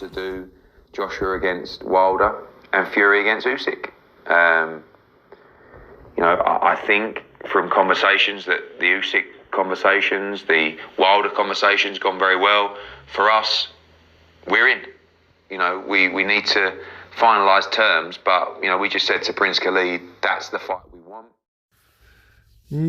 to do Joshua against Wilder and Fury against Usyk. I think from conversations that the Usyk conversations, the Wilder conversations gone very well. For us, we're in. We need to finalise terms, but, we just said to Prince Khalid, that's the fight we want.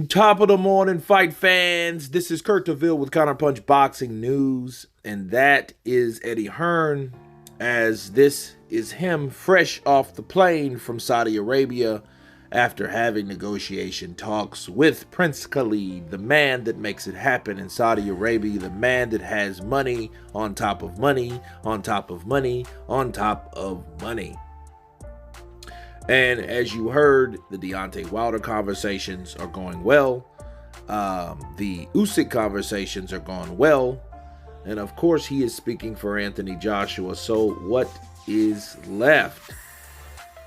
Top of the morning, fight fans. This is Kurt DeVille with Counterpunch Boxing News, and that is Eddie Hearn, as this is him fresh off the plane from Saudi Arabia after having negotiation talks with Prince Khalid, the man that makes it happen in Saudi Arabia, the man that has money on top of money, on top of money, on top of money. And as you heard, the Deontay Wilder conversations are going well. The Usyk conversations are going well. And of course, he is speaking for Anthony Joshua. So what is left?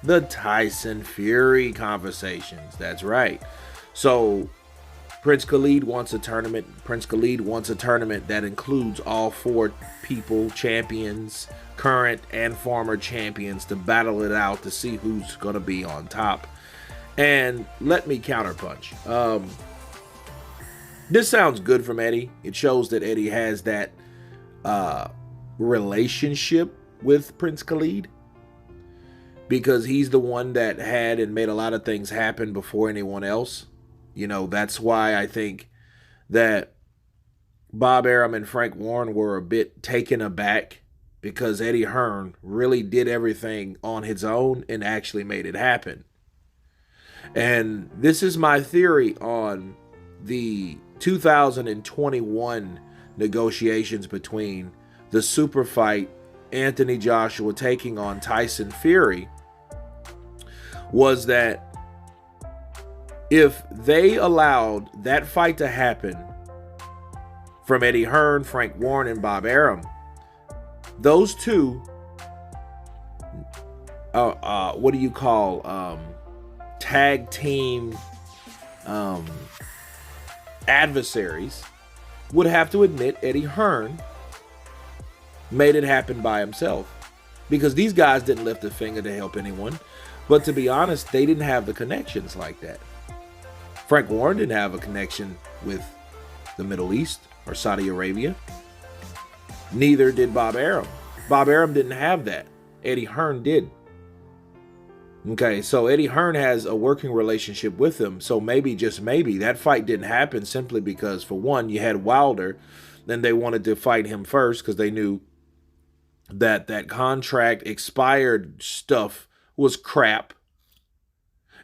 The Tyson Fury conversations. That's right. So Prince Khalid wants a tournament. Prince Khalid wants a tournament that includes all four people, champions, current and former champions, to battle it out to see who's going to be on top. And let me counterpunch. This sounds good from Eddie. It shows that Eddie has that relationship with Prince Khalid, because he's the one that had and made a lot of things happen before anyone else. That's why I think that Bob Arum and Frank Warren were a bit taken aback, because Eddie Hearn really did everything on his own and actually made it happen. And this is my theory on the 2021 negotiations between the super fight Anthony Joshua taking on Tyson Fury, was that if they allowed that fight to happen from Eddie Hearn, Frank Warren, and Bob Arum, those two, tag team adversaries, would have to admit Eddie Hearn made it happen by himself, because these guys didn't lift a finger to help anyone. But to be honest, they didn't have the connections like that. Frank Warren didn't have a connection with the Middle East or Saudi Arabia. Neither did Bob Arum. Bob Arum didn't have that. Eddie Hearn did. Okay, so Eddie Hearn has a working relationship with him. So maybe, just maybe, that fight didn't happen simply because, for one, you had Wilder, then they wanted to fight him first because they knew that that contract expired stuff was crap.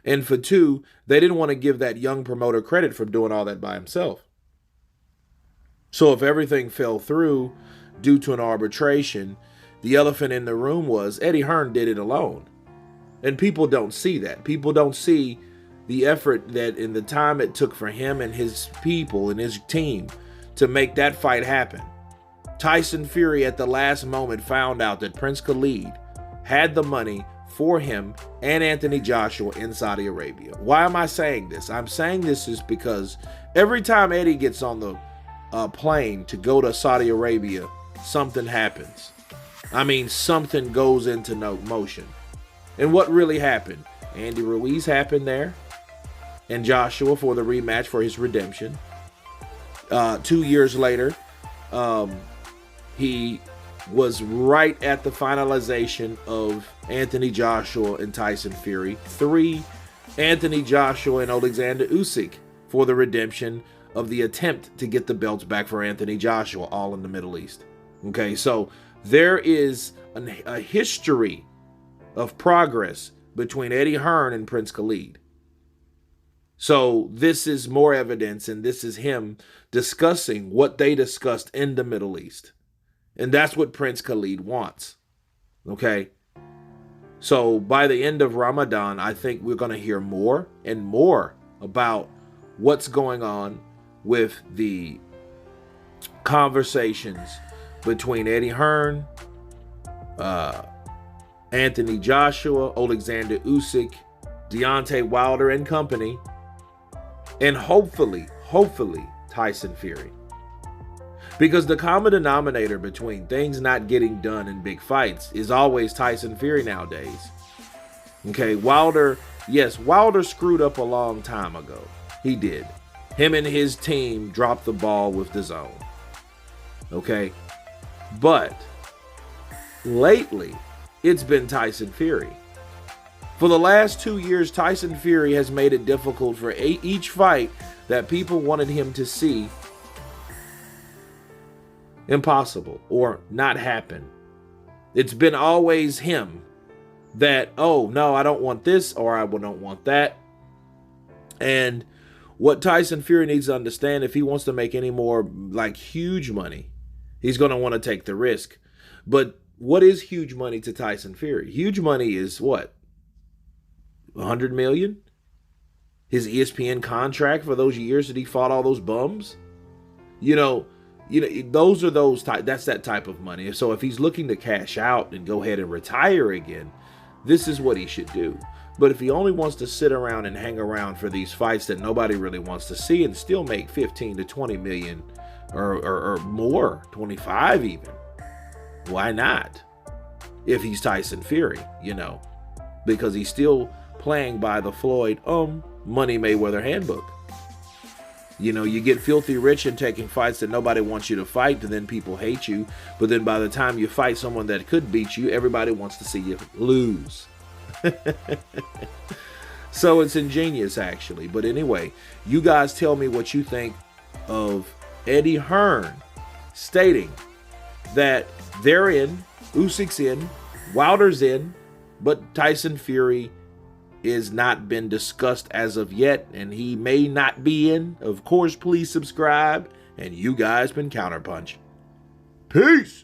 And for two, they didn't want to give that young promoter credit for doing all that by himself. So if everything fell through due to an arbitration, the elephant in the room was Eddie Hearn did it alone. And people don't see that. People don't see the effort that in the time it took for him and his people and his team to make that fight happen. Tyson Fury at the last moment found out that Prince Khalid had the money for him and Anthony Joshua in Saudi Arabia. Why am I saying this? I'm saying this is because every time Eddie gets on the plane to go to Saudi Arabia, something happens. I mean, something goes into motion. And what really happened? Andy Ruiz happened there, and Joshua for the rematch for his redemption. 2 years later, he was right at the finalization of Anthony Joshua and Tyson Fury. 3, Anthony Joshua and Alexander Usyk for the redemption of the attempt to get the belts back for Anthony Joshua, all in the Middle East. Okay, so there is a history of progress between Eddie Hearn and Prince Khalid. So this is more evidence, and this is him discussing what they discussed in the Middle East. And that's what Prince Khalid wants. Okay? So by the end of Ramadan, I think we're going to hear more and more about what's going on with the conversations between Eddie Hearn, Anthony Joshua, Alexander Usyk, Deontay Wilder and company, and hopefully Tyson Fury. Because the common denominator between things not getting done in big fights is always Tyson Fury nowadays. Okay, Wilder screwed up a long time ago. He did. Him and his team dropped the ball with the zone. Okay, but lately, it's been Tyson Fury. For the last 2 years, Tyson Fury has made it difficult for each fight that people wanted him to see impossible or not happen. It's been always him that, oh, no, I don't want this or I don't want that. And what Tyson Fury needs to understand, if he wants to make any more like huge money, he's going to want to take the risk. But what is huge money to Tyson Fury? Huge money is what? 100 million? His ESPN contract for those years that he fought all those bums? That's that type of money. So if he's looking to cash out and go ahead and retire again, this is what he should do. But if he only wants to sit around and hang around for these fights that nobody really wants to see and still make 15 to 20 million or more, 25 even, why not? If he's Tyson Fury, because he's still playing by the Floyd Money Mayweather handbook. You get filthy rich and taking fights that nobody wants you to fight, and then people hate you. But then by the time you fight someone that could beat you, everybody wants to see you lose. So it's ingenious, actually. But anyway, you guys tell me what you think of Eddie Hearn stating that they're in, Usyk's in, Wilder's in, but Tyson Fury is not been discussed as of yet, and he may not be in. Of course, please subscribe, and you guys been Counterpunch. Peace!